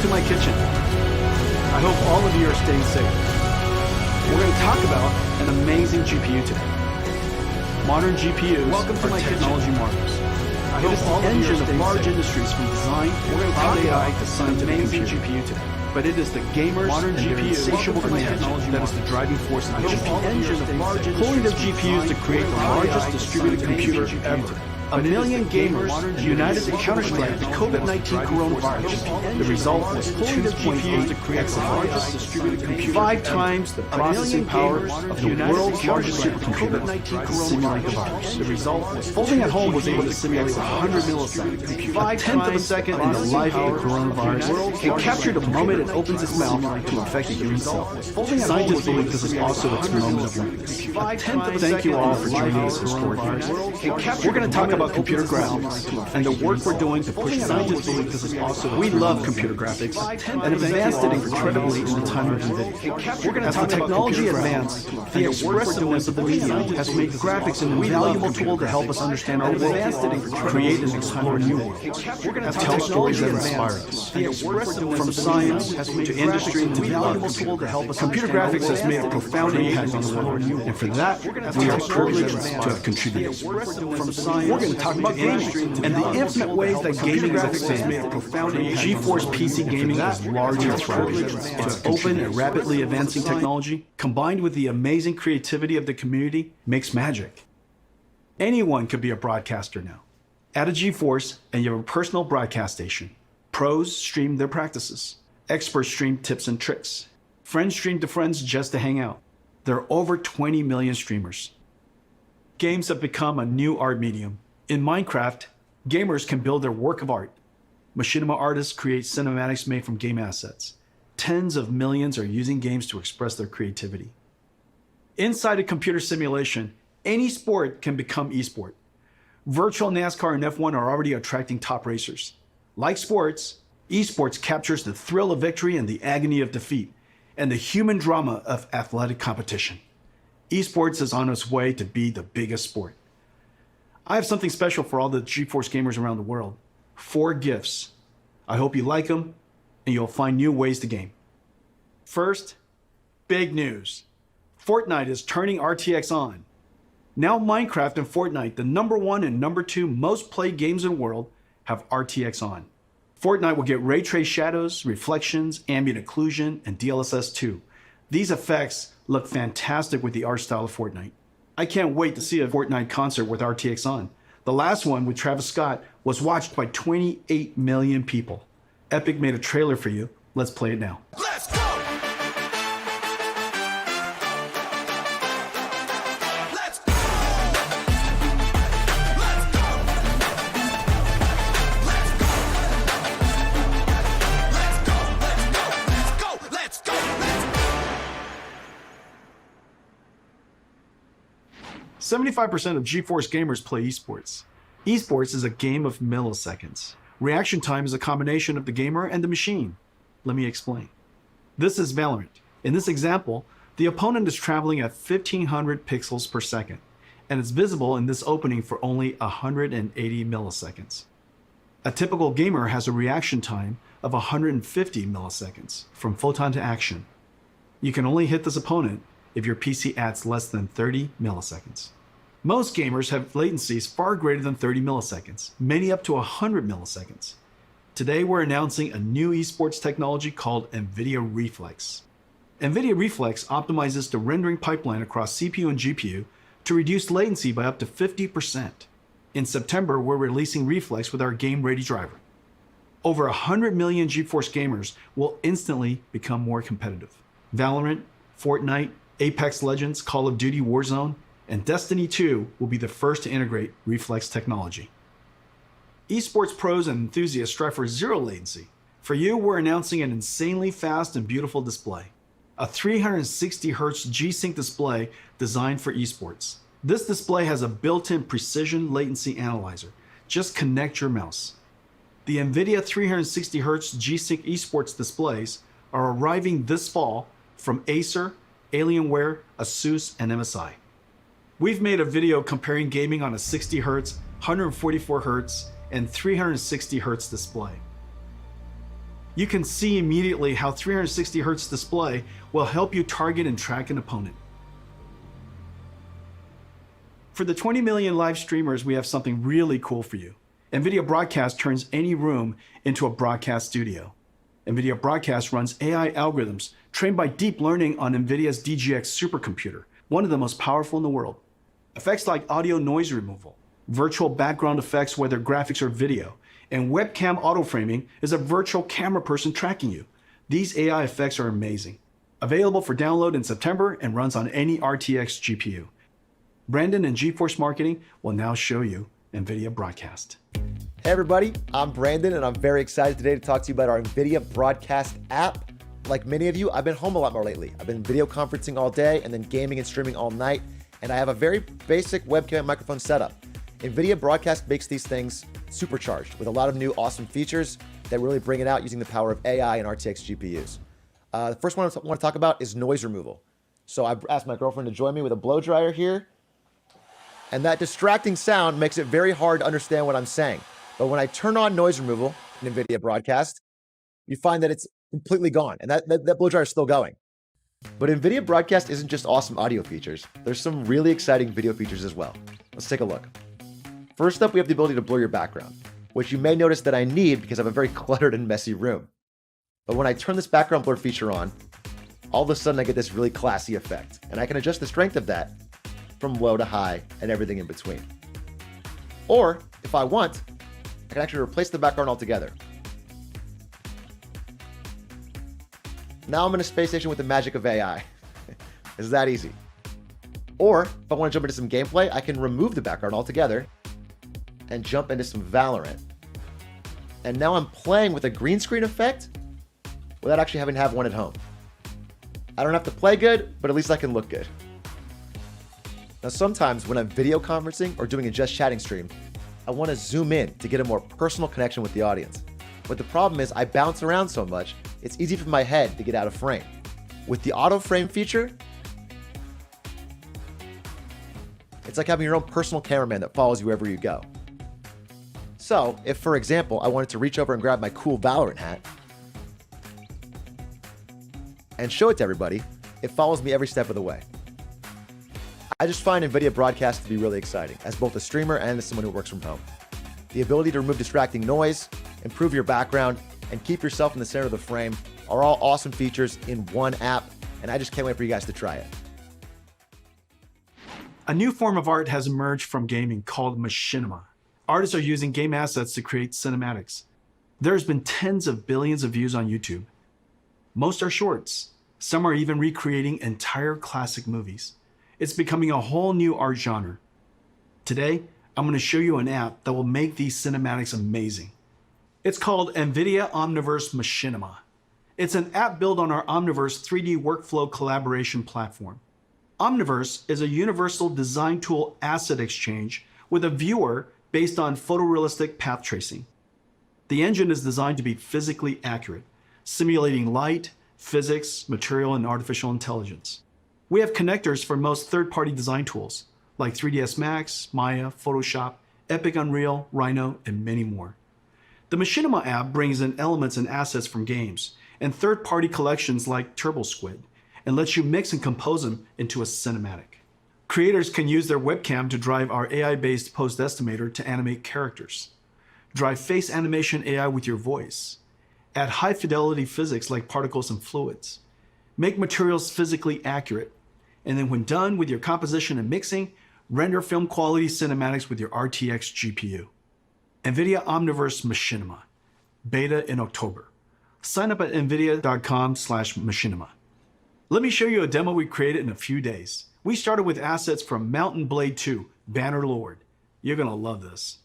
to my kitchen. I hope all of you are staying safe. We're going to talk about an amazing GPU today. Modern GPUs are technology marvels. I hope all of you are staying large industries from design, we're going to talk about to scientific amazing GPU today. But it is the gamers modern and their insatiable demand that is the driving force in the GPU engine of large industries. Pulling their GPUs to create the largest distributed computer ever. A million gamers united to counterstrike the COVID-19 coronavirus. The result was 2.8 to create the largest distributed computer, 5 times the processing power of the world's largest supercomputer to simulate the virus. The result was folding at home was able to simulate 100 milliseconds, 5/10 of a second in the life of the coronavirus, and captured the moment it opens its mouth to infect a human cell. Scientists believe this is also its moment of weakness. Thank you all for joining us this historic years. We're going to talk about computer graphics and the work we're doing to push scientists believe this is also. We love computer graphics and advanced it incredibly in the time of Nvidia. We're going to talk about technology advanced. The expressiveness of the medium has made graphics an invaluable tool to help us understand our world, create and explore new worlds. We're going to tell stories that inspire us. From science to industry to valuable tool to help us. Computer graphics has made a profound impact on the world, and for that we are privileged to have contributed. From science, we're going to talk about gaming and the infinite ways that gaming graphics has made a profound impact. GeForce PC gaming is large and thriving. Its open and rapidly advancing technology, combined with the amazing creativity of the community, makes magic. Anyone could be a broadcaster now. Add a GeForce and you have a personal broadcast station. Pros stream their practices. Experts stream tips and tricks. Friends stream to friends just to hang out. There are over 20 million streamers. Games have become a new art medium. In Minecraft, gamers can build their work of art. Machinima artists create cinematics made from game assets. Tens of millions are using games to express their creativity. Inside a computer simulation, any sport can become esport. Virtual NASCAR and F1 are already attracting top racers. Like sports, esports captures the thrill of victory and the agony of defeat, and the human drama of athletic competition. Esports is on its way to be the biggest sport. I have something special for all the GeForce gamers around the world. 4 gifts. I hope you like them, and you'll find new ways to game. First, big news. Fortnite is turning RTX on. Now Minecraft and Fortnite, the #1 and #2 most played games in the world, have RTX on. Fortnite will get ray trace shadows, reflections, ambient occlusion, and DLSS 2. These effects look fantastic with the art style of Fortnite. I can't wait to see a Fortnite concert with RTX on. The last one with Travis Scott was watched by 28 million people. Epic made a trailer for you. Let's play it now. Let's go! 75% of GeForce gamers play esports. Esports is a game of milliseconds. Reaction time is a combination of the gamer and the machine. Let me explain. This is Valorant. In this example, the opponent is traveling at 1500 pixels per second, and it's visible in this opening for only 180 milliseconds. A typical gamer has a reaction time of 150 milliseconds from photon to action. You can only hit this opponent if your PC adds less than 30 milliseconds. Most gamers have latencies far greater than 30 milliseconds, many up to 100 milliseconds. Today we're announcing a new esports technology called Nvidia Reflex. Nvidia Reflex optimizes the rendering pipeline across CPU and GPU to reduce latency by up to 50%. In September, we're releasing Reflex with our game-ready driver. Over 100 million GeForce gamers will instantly become more competitive. Valorant, Fortnite, Apex Legends, Call of Duty Warzone, and Destiny 2 will be the first to integrate Reflex technology. Esports pros and enthusiasts strive for zero latency. For you, we're announcing an insanely fast and beautiful display. A 360Hz G-Sync display designed for esports. This display has a built-in precision latency analyzer. Just connect your mouse. The Nvidia 360Hz G-Sync esports displays are arriving this fall from Acer, Alienware, ASUS, and MSI. We've made a video comparing gaming on a 60Hz, 144Hz, and 360Hz display. You can see immediately how 360 Hz display will help you target and track an opponent. For the 20 million live streamers, we have something really cool for you. Nvidia Broadcast turns any room into a broadcast studio. Nvidia Broadcast runs AI algorithms trained by deep learning on Nvidia's DGX supercomputer, one of the most powerful in the world. Effects like audio noise removal, virtual background effects whether graphics or video, and webcam auto-framing is a virtual camera person tracking you. These AI effects are amazing. Available for download in September and runs on any RTX GPU. Brandon and GeForce Marketing will now show you NVIDIA Broadcast. Hey everybody, I'm Brandon and I'm very excited today to talk to you about our NVIDIA Broadcast app. Like many of you, I've been home a lot more lately. I've been video conferencing all day and then gaming and streaming all night, and I have a very basic webcam and microphone setup. NVIDIA Broadcast makes these things supercharged with a lot of new awesome features that really bring it out using the power of AI and RTX GPUs. The first one I want to talk about is noise removal. So I've asked my girlfriend to join me with a blow dryer here, and that distracting sound makes it very hard to understand what I'm saying. But when I turn on noise removal in NVIDIA Broadcast, you find that it's completely gone, and that blow dryer is still going. But NVIDIA Broadcast isn't just awesome audio features. There's some really exciting video features as well. Let's take a look. First up, we have the ability to blur your background, which you may notice that I need because I have a very cluttered and messy room. But when I turn this background blur feature on, all of a sudden I get this really classy effect, and I can adjust the strength of that from low to high and everything in between. Or, if I want, I can actually replace the background altogether. Now I'm in a space station with the magic of AI. It's that easy. Or, if I want to jump into some gameplay, I can remove the background altogether and jump into some Valorant. And now I'm playing with a green screen effect without actually having to have one at home. I don't have to play good, but at least I can look good. Now sometimes when I'm video conferencing or doing a just chatting stream, I want to zoom in to get a more personal connection with the audience. But the problem is I bounce around so much, it's easy for my head to get out of frame. With the auto frame feature, it's like having your own personal cameraman that follows you wherever you go. So if, for example, I wanted to reach over and grab my cool Valorant hat and show it to everybody, it follows me every step of the way. I just find NVIDIA Broadcast to be really exciting as both a streamer and as someone who works from home. The ability to remove distracting noise, improve your background, and keep yourself in the center of the frame are all awesome features in one app, and I just can't wait for you guys to try it. A new form of art has emerged from gaming called machinima. Artists are using game assets to create cinematics. There's been tens of billions of views on YouTube. Most are shorts. Some are even recreating entire classic movies. It's becoming a whole new art genre. Today, I'm going to show you an app that will make these cinematics amazing. It's called NVIDIA Omniverse Machinima. It's an app built on our Omniverse 3D workflow collaboration platform. Omniverse is a universal design tool asset exchange with a viewer based on photorealistic path tracing. The engine is designed to be physically accurate, simulating light, physics, material, and artificial intelligence. We have connectors for most third-party design tools, like 3ds Max, Maya, Photoshop, Epic Unreal, Rhino, and many more. The Machinima app brings in elements and assets from games and third-party collections like TurboSquid and lets you mix and compose them into a cinematic. Creators can use their webcam to drive our AI-based post estimator to animate characters, drive face animation AI with your voice, add high-fidelity physics like particles and fluids, make materials physically accurate, and then when done with your composition and mixing, render film quality cinematics with your RTX GPU. NVIDIA Omniverse Machinima, beta in October. Sign up at nvidia.com/machinima. Let me show you a demo we created in a few days. We started with assets from Mountain Blade 2, Bannerlord. You're gonna love this.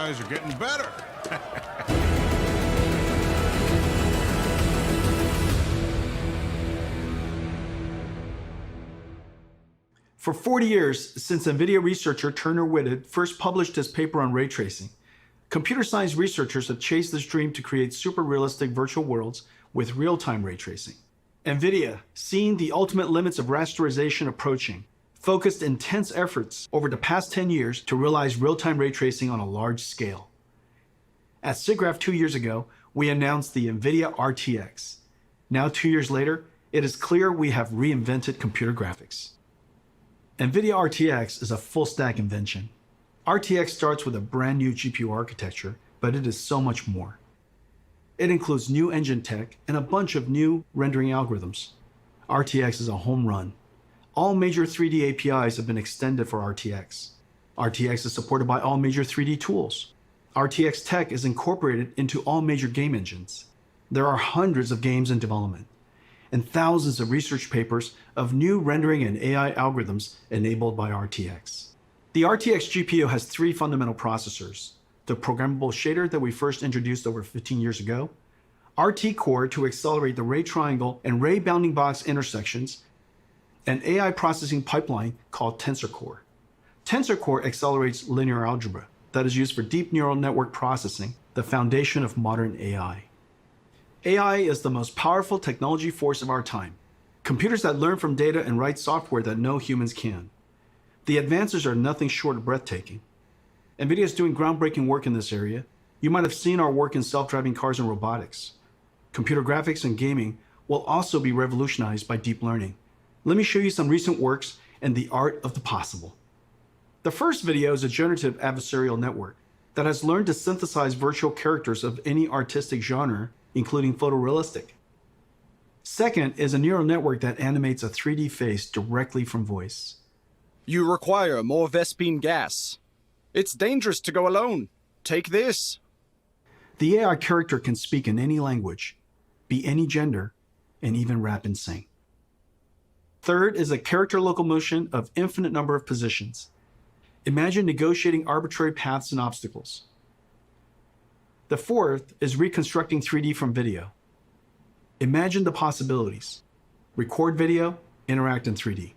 guys are getting better. For 40 years, since Nvidia researcher Turner Whitted first published his paper on ray tracing, computer science researchers have chased this dream to create super realistic virtual worlds with real-time ray tracing. Nvidia, seeing the ultimate limits of rasterization approaching, focused intense efforts over the past 10 years to realize real-time ray tracing on a large scale. At SIGGRAPH 2 years ago, we announced the Nvidia RTX. Now 2 years later, it is clear we have reinvented computer graphics. Nvidia RTX is a full-stack invention. RTX starts with a brand new GPU architecture, but it is so much more. It includes new engine tech and a bunch of new rendering algorithms. RTX is a home run. All major 3D APIs have been extended for RTX. RTX is supported by all major 3D tools. RTX tech is incorporated into all major game engines. There are hundreds of games in development and thousands of research papers of new rendering and AI algorithms enabled by RTX. The RTX GPU has 3 fundamental processors: the programmable shader that we first introduced over 15 years ago, RT Core to accelerate the ray triangle and ray bounding box intersections, an AI processing pipeline called Tensor Core. Tensor Core accelerates linear algebra that is used for deep neural network processing, the foundation of modern AI. AI is the most powerful technology force of our time. Computers that learn from data and write software that no humans can. The advances are nothing short of breathtaking. NVIDIA is doing groundbreaking work in this area. You might have seen our work in self-driving cars and robotics. Computer graphics and gaming will also be revolutionized by deep learning. Let me show you some recent works and the art of the possible. The first video is a generative adversarial network that has learned to synthesize virtual characters of any artistic genre, including photorealistic. Second is a neural network that animates a 3D face directly from voice. You require more Vespine gas. It's dangerous to go alone. Take this. The AI character can speak in any language, be any gender, and even rap and sing. Third is a character locomotion of infinite number of positions. Imagine negotiating arbitrary paths and obstacles. The fourth is reconstructing 3D from video. Imagine the possibilities. Record video, interact in 3D.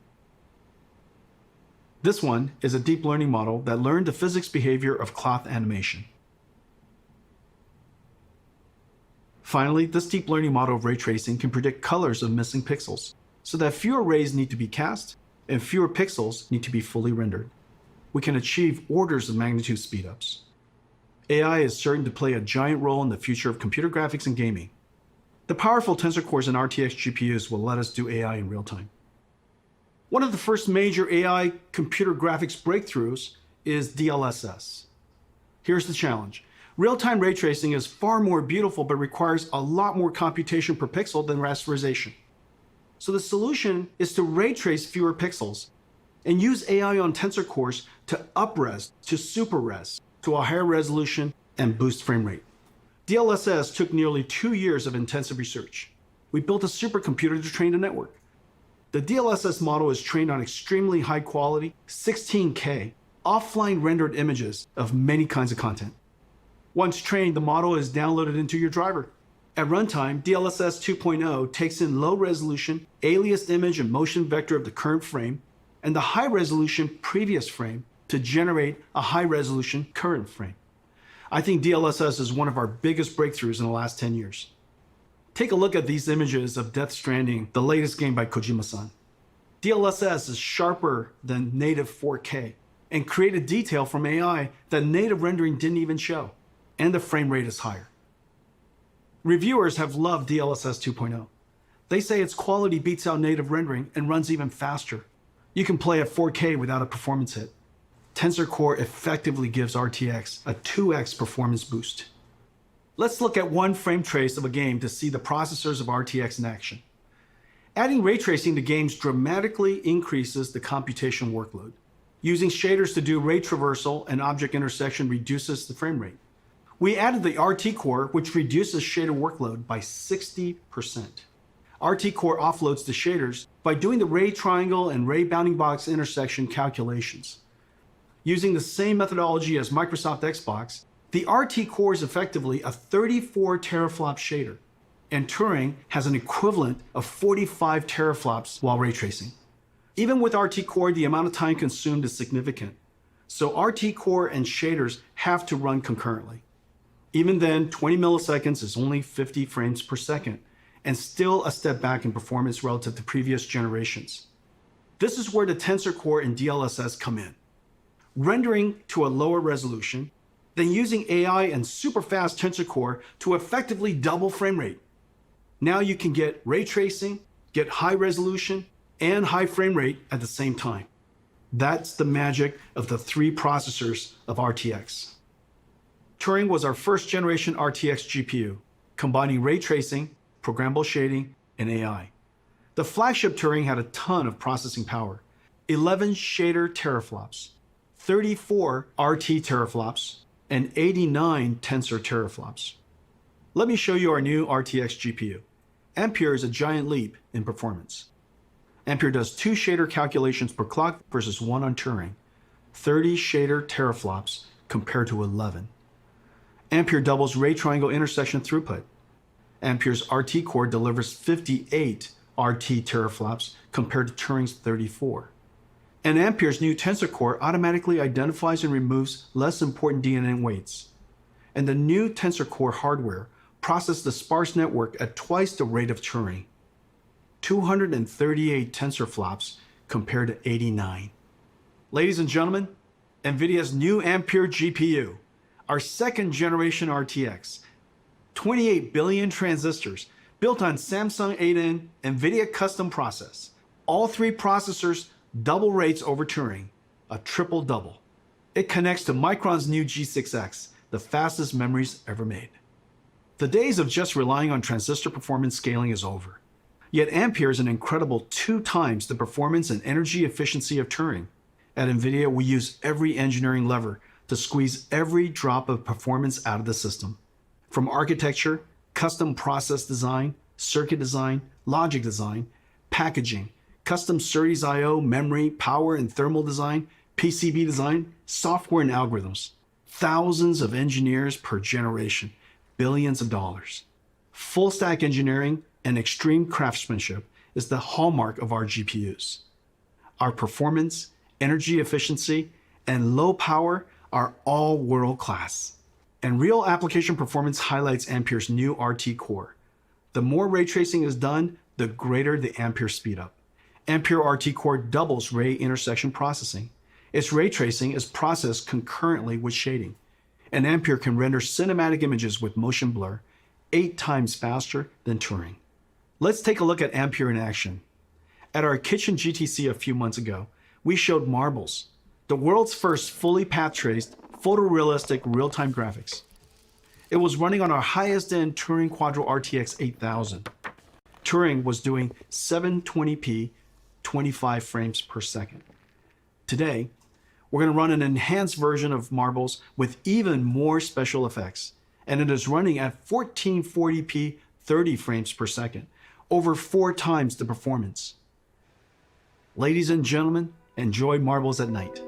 This one is a deep learning model that learned the physics behavior of cloth animation. Finally, this deep learning model of ray tracing can predict colors of missing pixels, so that fewer rays need to be cast and fewer pixels need to be fully rendered. We can achieve orders of magnitude speedups. AI is certain to play a giant role in the future of computer graphics and gaming. The powerful Tensor Cores and RTX GPUs will let us do AI in real time. One of the first major AI computer graphics breakthroughs is DLSS. Here's the challenge. Real-time ray tracing is far more beautiful but requires a lot more computation per pixel than rasterization. So the solution is to ray trace fewer pixels and use AI on Tensor Cores to up-res to super-res to a higher resolution and boost frame rate. DLSS took nearly 2 years of intensive research. We built a supercomputer to train the network. The DLSS model is trained on extremely high quality, 16K, offline rendered images of many kinds of content. Once trained, the model is downloaded into your driver. At runtime, DLSS 2.0 takes in low resolution, aliased image and motion vector of the current frame, and the high resolution previous frame to generate a high resolution current frame. I think DLSS is one of our biggest breakthroughs in the last 10 years. Take a look at these images of Death Stranding, the latest game by Kojima-san. DLSS is sharper than native 4K and created detail from AI that native rendering didn't even show, and the frame rate is higher. Reviewers have loved DLSS 2.0. They say its quality beats out native rendering and runs even faster. You can play at 4K without a performance hit. Tensor Core effectively gives RTX a 2x performance boost. Let's look at one frame trace of a game to see the processors of RTX in action. Adding ray tracing to games dramatically increases the computation workload. Using shaders to do ray traversal and object intersection reduces the frame rate. We added the RT Core, which reduces shader workload by 60%. RT Core offloads the shaders by doing the ray triangle and ray bounding box intersection calculations. Using the same methodology as Microsoft Xbox, The RT core is effectively a 34 teraflop shader, and Turing has an equivalent of 45 teraflops while ray tracing. Even with RT core, the amount of time consumed is significant. So RT core and shaders have to run concurrently. Even then, 20 milliseconds is only 50 frames per second, and still a step back in performance relative to previous generations. This is where the Tensor Core and DLSS come in. Rendering to a lower resolution, then using AI and super fast Tensor Core to effectively double frame rate. Now you can get ray tracing, get high resolution, and high frame rate at the same time. That's the magic of the three processors of RTX. Turing was our first generation RTX GPU, combining ray tracing, programmable shading, and AI. The flagship Turing had a ton of processing power, 11 shader teraflops, 34 RT teraflops, and 89 tensor teraflops. Let me show you our new RTX GPU. Ampere is a giant leap in performance. Ampere does 2 shader calculations per clock versus 1 on Turing, 30 shader teraflops compared to 11. Ampere doubles ray triangle intersection throughput. Ampere's RT core delivers 58 RT teraflops compared to Turing's 34. And Ampere's new Tensor Core automatically identifies and removes less important DNA weights. And the new Tensor Core hardware processes the sparse network at twice the rate of Turing. 238 tensor flops compared to 89. Ladies and gentlemen, Nvidia's new Ampere GPU, our second generation RTX, 28 billion transistors built on Samsung 8N Nvidia custom process. All three processors double rates over Turing, a triple double. It connects to Micron's new G6X, the fastest memories ever made. The days of just relying on transistor performance scaling is over. Yet Ampere is an incredible 2 times the performance and energy efficiency of Turing. At Nvidia, we use every engineering lever to squeeze every drop of performance out of the system. From architecture, custom process design, circuit design, logic design, packaging, custom SerDes I/O, memory, power and thermal design, PCB design, software and algorithms. Thousands of engineers per generation, billions of dollars. Full stack engineering and extreme craftsmanship is the hallmark of our GPUs. Our performance, energy efficiency, and low power are all world-class. And real application performance highlights Ampere's new RT core. The more ray tracing is done, the greater the Ampere speedup. Ampere RT core doubles ray intersection processing. Its ray tracing is processed concurrently with shading. And Ampere can render cinematic images with motion blur 8 times faster than Turing. Let's take a look at Ampere in action. At our kitchen GTC a few months ago, we showed Marbles, the world's first fully path-traced, photorealistic real-time graphics. It was running on our highest-end Turing Quadro RTX 8000. Turing was doing 720p, 25 frames per second. Today, we're going to run an enhanced version of Marbles with even more special effects, and it is running at 1440p, 30 frames per second, over 4 times the performance. Ladies and gentlemen, enjoy Marbles at night.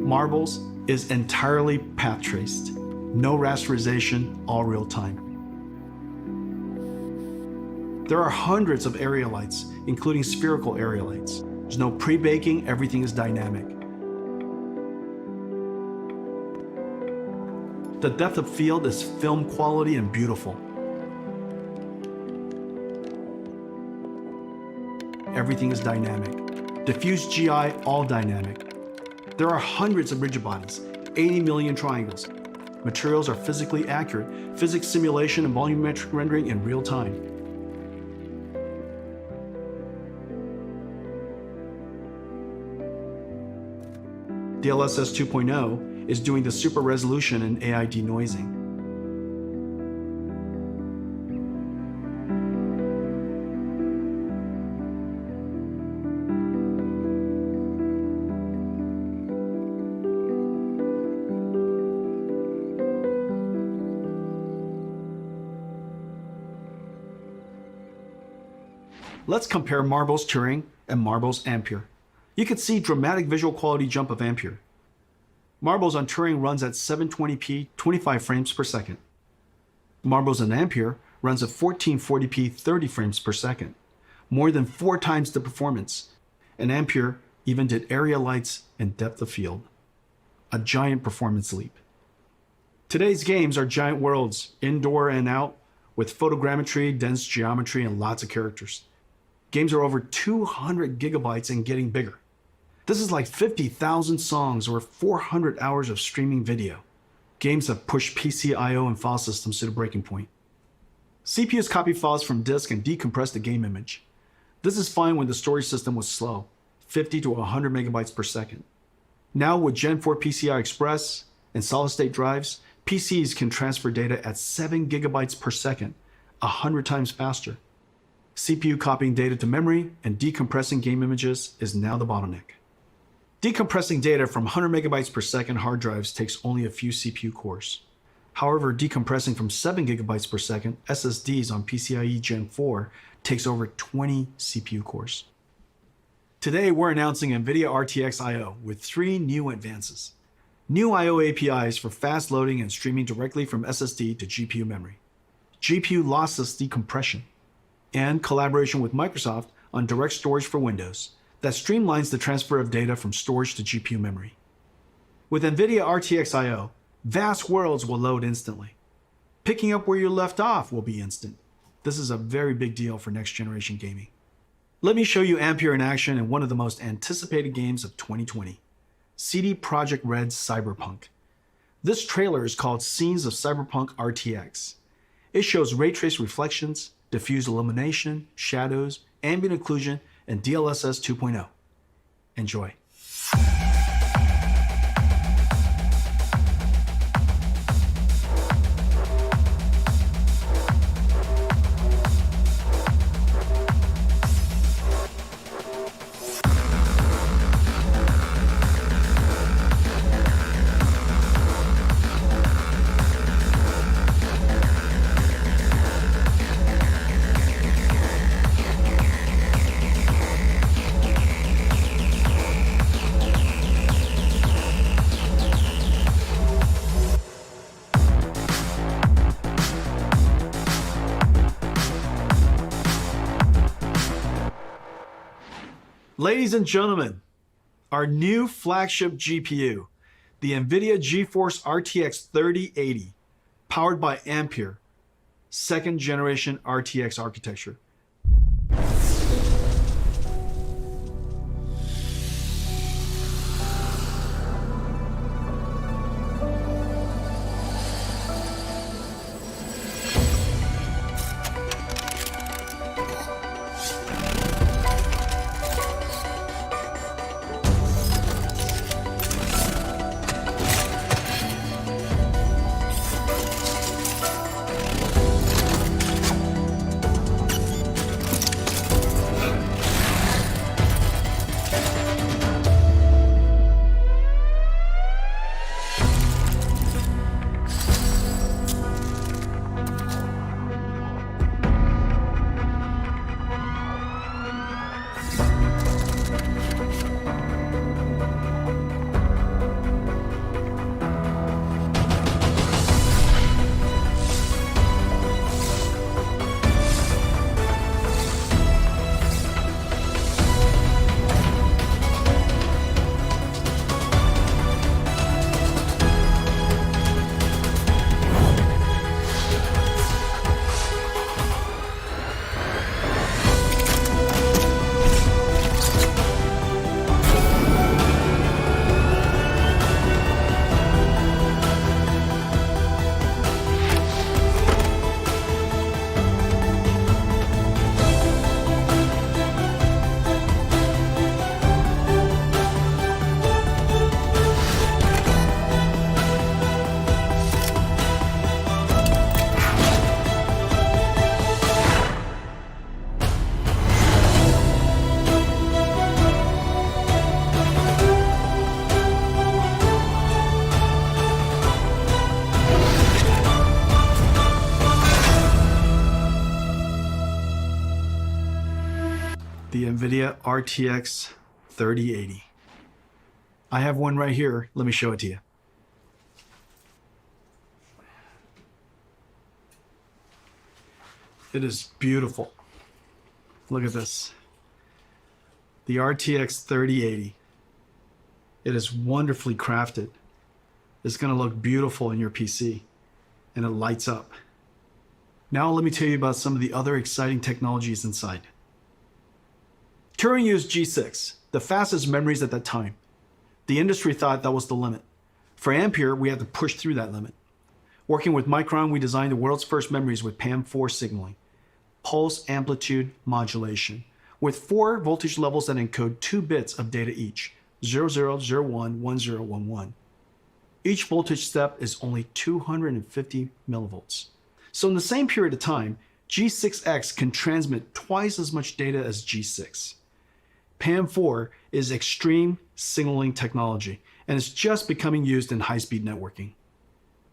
Marbles is entirely path traced. No rasterization, all real time. There are hundreds of area lights, including spherical area lights. There's no pre-baking, everything is dynamic. The depth of field is film quality and beautiful. Everything is dynamic. Diffuse GI, all dynamic. There are hundreds of rigid bodies, 80 million triangles. Materials are physically accurate, physics simulation and volumetric rendering in real time. DLSS 2.0 is doing the super resolution and AI denoising. Let's compare Marble's Turing and Marble's Ampere. You can see dramatic visual quality jump of Ampere. Marbles on Turing runs at 720p 25 frames per second. Marbles on Ampere runs at 1440p 30 frames per second, more than 4 times the performance. And Ampere even did area lights and depth of field. A giant performance leap. Today's games are giant worlds, indoor and out, with photogrammetry, dense geometry, and lots of characters. Games are over 200 gigabytes and getting bigger. This is like 50,000 songs or 400 hours of streaming video. Games have pushed PC I/O and file systems to the breaking point. CPUs copy files from disk and decompress the game image. This is fine when the storage system was slow, 50 to 100 megabytes per second. Now with Gen 4 PCI Express and solid-state drives, PCs can transfer data at 7 gigabytes per second, 100 times faster. CPU copying data to memory and decompressing game images is now the bottleneck. Decompressing data from 100 megabytes per second hard drives takes only a few CPU cores. However, decompressing from 7 gigabytes per second SSDs on PCIe Gen 4 takes over 20 CPU cores. Today, we're announcing Nvidia RTX I/O with 3 new advances. New I/O APIs for fast loading and streaming directly from SSD to GPU memory. GPU lossless decompression. And collaboration with Microsoft on direct storage for Windows that streamlines the transfer of data from storage to GPU memory. With Nvidia RTX I/O, vast worlds will load instantly. Picking up where you left off will be instant. This is a very big deal for next generation gaming. Let me show you Ampere in action in one of the most anticipated games of 2020, CD Projekt Red's Cyberpunk. This trailer is called Scenes of Cyberpunk RTX. It shows ray trace reflections, diffuse illumination, shadows, ambient occlusion, and DLSS 2.0. Enjoy. Ladies and gentlemen, our new flagship GPU, the Nvidia GeForce RTX 3080, powered by Ampere, second generation RTX architecture. the Nvidia RTX 3080. I have one right here. Let me show it to you. It is beautiful. Look at this. The RTX 3080. It is wonderfully crafted. It's going to look beautiful in your PC, and it lights up. Now let me tell you about some of the other exciting technologies inside. Turing used G6, the fastest memories at that time. The industry thought that was the limit. For Ampere, we had to push through that limit. Working with Micron, we designed the world's first memories with PAM4 signaling, pulse amplitude modulation, with 4 voltage levels that encode 2 bits of data each, 0001, 1011. Each voltage step is only 250 millivolts. So in the same period of time, G6X can transmit twice as much data as G6. PAM4 is extreme signaling technology, and it's just becoming used in high-speed networking.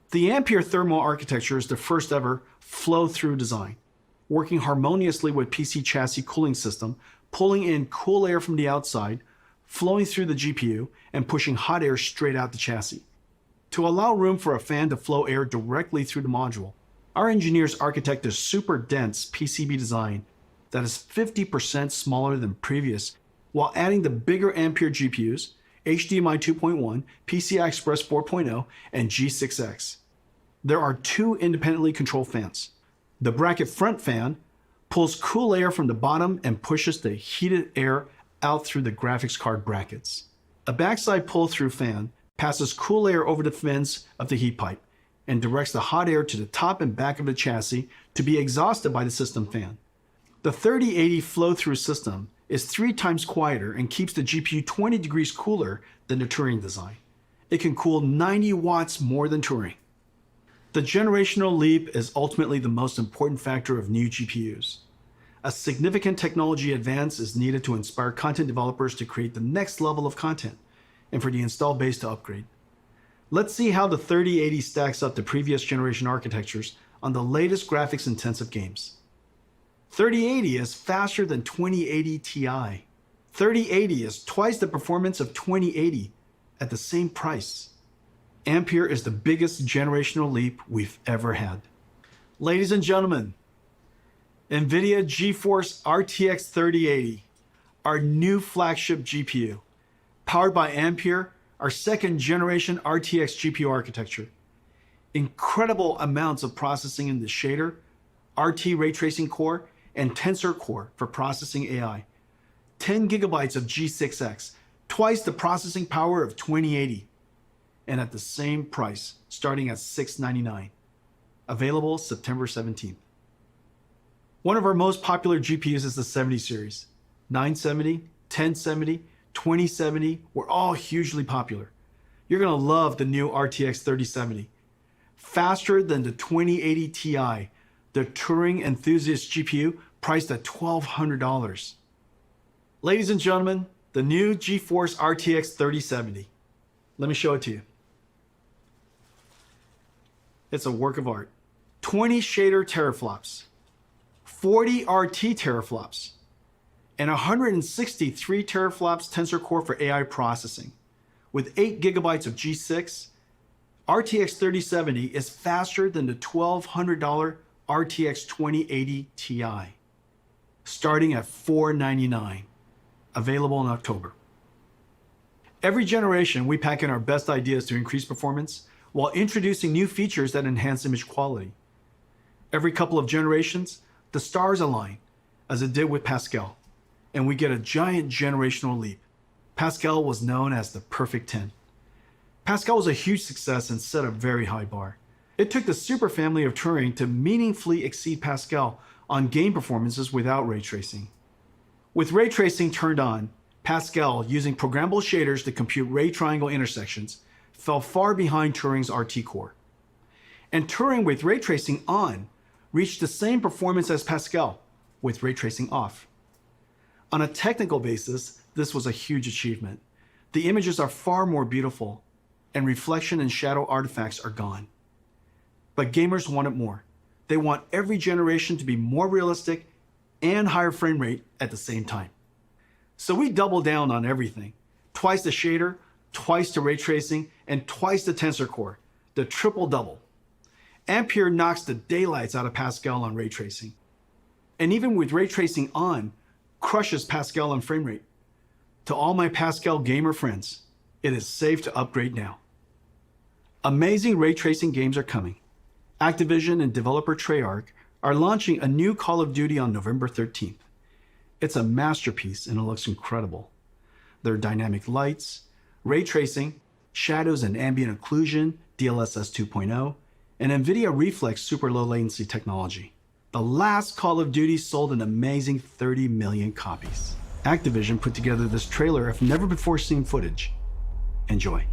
The Ampere thermal architecture is the first ever flow-through design, working harmoniously with PC chassis cooling system, pulling in cool air from the outside, flowing through the GPU, and pushing hot air straight out the chassis. To allow room for a fan to flow air directly through the module, our engineers architect a super dense PCB design that is 50% smaller than previous, while adding the bigger Ampere GPUs, HDMI 2.1, PCI Express 4.0, and G6X. There are 2 independently controlled fans. The bracket front fan pulls cool air from the bottom and pushes the heated air out through the graphics card brackets. A backside pull-through fan passes cool air over the fins of the heat pipe and directs the hot air to the top and back of the chassis to be exhausted by the system fan. The 3080 flow-through system is 3 times quieter and keeps the GPU 20 degrees cooler than the Turing design. It can cool 90 watts more than Turing. The generational leap is ultimately the most important factor of new GPUs. A significant technology advance is needed to inspire content developers to create the next level of content and for the installed base to upgrade. Let's see how the 3080 stacks up to previous generation architectures on the latest graphics-intensive games. 3080 is faster than 2080 Ti. 3080 is twice the performance of 2080 at the same price. Ampere is the biggest generational leap we've ever had. Ladies and gentlemen, Nvidia GeForce RTX 3080, our new flagship GPU, powered by Ampere, our second generation RTX GPU architecture. Incredible amounts of processing in the shader, RT ray tracing core, and tensor core for processing AI. 10 gigabytes of G6X, twice the processing power of 2080, and at the same price, starting at $699. Available September 17th. One of our most popular GPUs is the 70 series. 970, 1070, 2070 were all hugely popular. You're gonna love the new RTX 3070. Faster than the 2080 Ti, the Turing enthusiast GPU priced at $1,200. Ladies and gentlemen, the new GeForce RTX 3070. Let me show it to you. It's a work of art. 20 shader teraflops, 40 RT teraflops, and 163 teraflops tensor core for AI processing. With 8 gigabytes of G6, RTX 3070 is faster than the $1,200 RTX 2080 Ti, starting at $499, available in October. Every generation, we pack in our best ideas to increase performance while introducing new features that enhance image quality. Every couple of generations, the stars align, as it did with Pascal, and we get a giant generational leap. Pascal was known as the perfect 10. Pascal was a huge success and set a very high bar. It took the super family of Turing to meaningfully exceed Pascal on game performances without ray tracing. With ray tracing turned on, Pascal, using programmable shaders to compute ray triangle intersections, fell far behind Turing's RT core. And Turing with ray tracing on reached the same performance as Pascal with ray tracing off. On a technical basis, this was a huge achievement. The images are far more beautiful, and reflection and shadow artifacts are gone. But gamers wanted more. They want every generation to be more realistic and higher frame rate at the same time. So we double down on everything. Twice the shader, twice the ray tracing, and twice the tensor core. The triple double. Ampere knocks the daylights out of Pascal on ray tracing. And even with ray tracing on, crushes Pascal on frame rate. To all my Pascal gamer friends, it is safe to upgrade now. Amazing ray tracing games are coming. Activision and developer Treyarch are launching a new Call of Duty on November 13th. It's a masterpiece and it looks incredible. There are dynamic lights, ray tracing, shadows and ambient occlusion, DLSS 2.0, and Nvidia Reflex super low latency technology. The last Call of Duty sold an amazing 30 million copies. Activision put together this trailer of never before seen footage. Enjoy.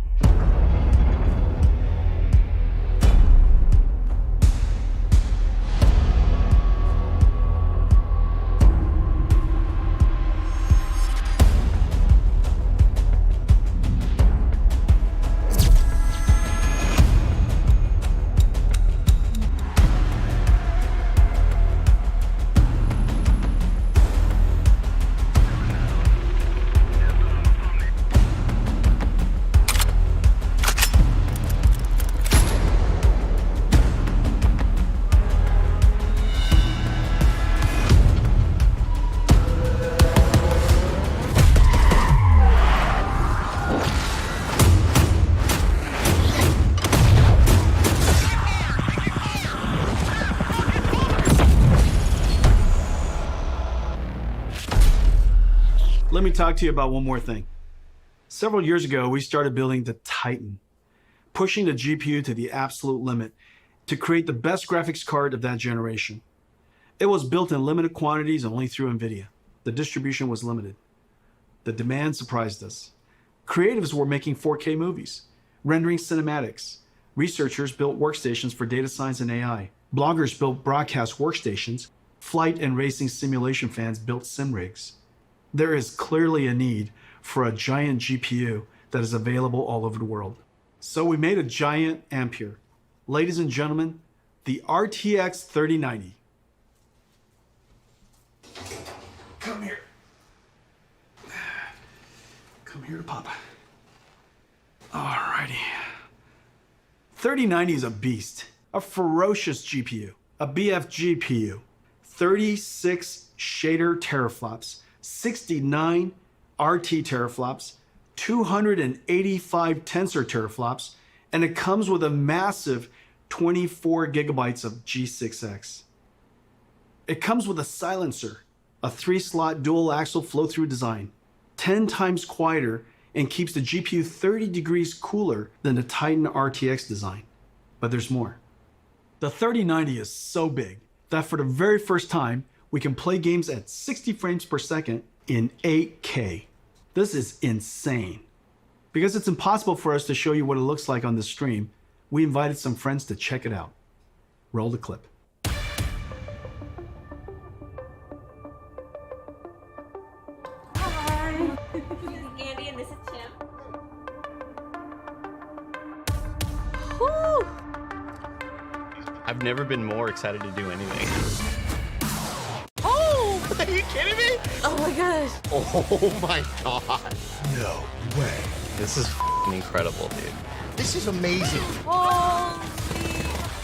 Let me talk to you about one more thing. Several years ago, we started building the Titan, pushing the GPU to the absolute limit to create the best graphics card of that generation. It was built in limited quantities only through Nvidia. The distribution was limited. The demand surprised us. Creatives were making 4K movies, rendering cinematics. Researchers built workstations for data science and AI. Bloggers built broadcast workstations. Flight and racing simulation fans built sim rigs. There is clearly a need for a giant GPU that is available all over the world. So we made a giant Ampere. Ladies and gentlemen, the RTX 3090. Come here. Come here to Papa. Alrighty. 3090 is a beast, a ferocious GPU, a BF GPU, 36 shader teraflops, 69 RT teraflops, 285 tensor teraflops, and it comes with a massive 24 gigabytes of G6X. It comes with a silencer, a 3-slot dual axle flow-through design, 10 times quieter, and keeps the GPU 30 degrees cooler than the Titan RTX design. But there's more. The 3090 is so big that for the very first time, we can play games at 60 frames per second in 8K. This is insane. Because it's impossible for us to show you what it looks like on the stream, we invited some friends to check it out. Roll the clip. Hi. This is Andy and this is Tim. Woo! I've never been more excited to do anything. Oh! Are you kidding me? Oh my gosh. Oh my god. No way. This is f***ing incredible, dude. This is amazing. Holy.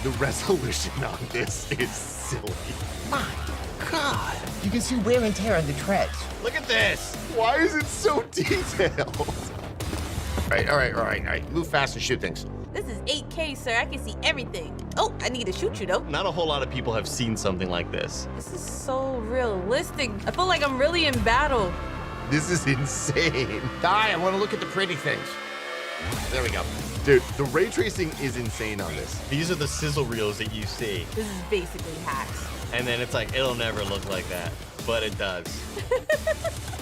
The resolution on this is silly. My God. You can see wear and tear on the treads. Look at this. Why is it so detailed? All right. Move fast and shoot things. This is 8K, sir. I can see everything. Oh, I need to shoot you though. Not a whole lot of people have seen something like this. This is so realistic. I feel like I'm really in battle. This is insane. I want to look at the pretty things. There we go. Dude, the ray tracing is insane on this. These are the sizzle reels that you see. This is basically hacks. And then it's like, it'll never look like that. But it does.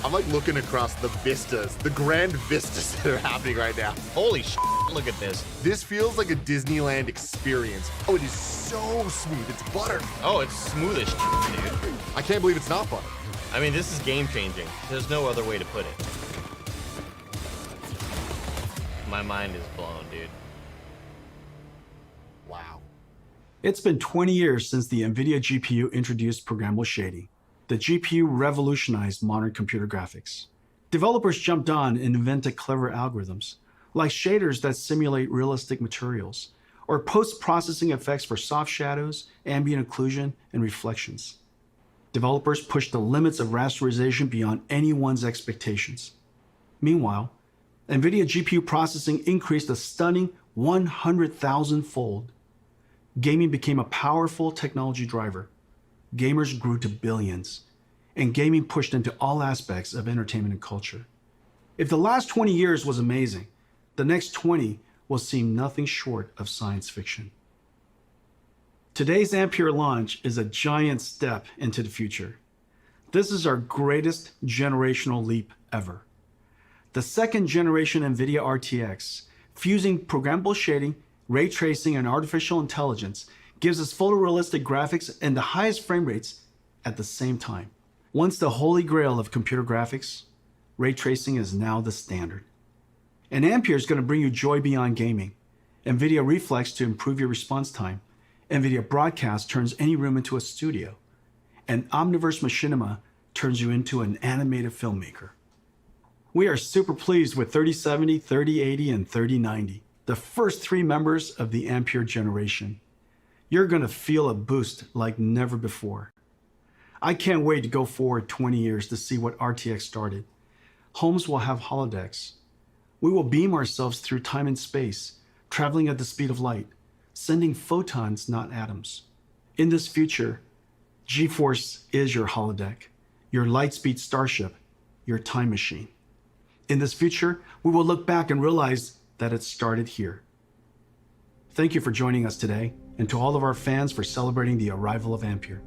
I'm like looking across the vistas, the grand vistas that are happening right now. Holy shit, look at this. This feels like a Disneyland experience. Oh, it is so smooth. It's butter. Oh, it's smooth as shit, dude. I can't believe it's not butter. I mean, this is game changing. There's no other way to put it. My mind is blown, dude. Wow. It's been 20 years since the Nvidia GPU introduced programmable shading. The GPU revolutionized modern computer graphics. Developers jumped on and invented clever algorithms, like shaders that simulate realistic materials, or post-processing effects for soft shadows, ambient occlusion, and reflections. Developers pushed the limits of rasterization beyond anyone's expectations. Meanwhile, Nvidia GPU processing increased a stunning 100,000-fold. Gaming became a powerful technology driver. Gamers grew to billions, and gaming pushed into all aspects of entertainment and culture. If the last 20 years was amazing, the next 20 will seem nothing short of science fiction. Today's Ampere launch is a giant step into the future. This is our greatest generational leap ever. The second generation Nvidia RTX, fusing programmable shading, ray tracing, and artificial intelligence, gives us photorealistic graphics and the highest frame rates at the same time. Once the holy grail of computer graphics, ray tracing is now the standard. And Ampere is going to bring you joy beyond gaming. Nvidia Reflex to improve your response time. Nvidia Broadcast turns any room into a studio. And Omniverse Machinima turns you into an animated filmmaker. We are super pleased with 3070, 3080, and 3090, the first 3 members of the Ampere generation. You're going to feel a boost like never before. I can't wait to go forward 20 years to see what RTX started. Homes will have holodecks. We will beam ourselves through time and space, traveling at the speed of light, sending photons, not atoms. In this future, GeForce is your holodeck, your lightspeed starship, your time machine. In this future, we will look back and realize that it started here. Thank you for joining us today, and to all of our fans for celebrating the arrival of Ampere.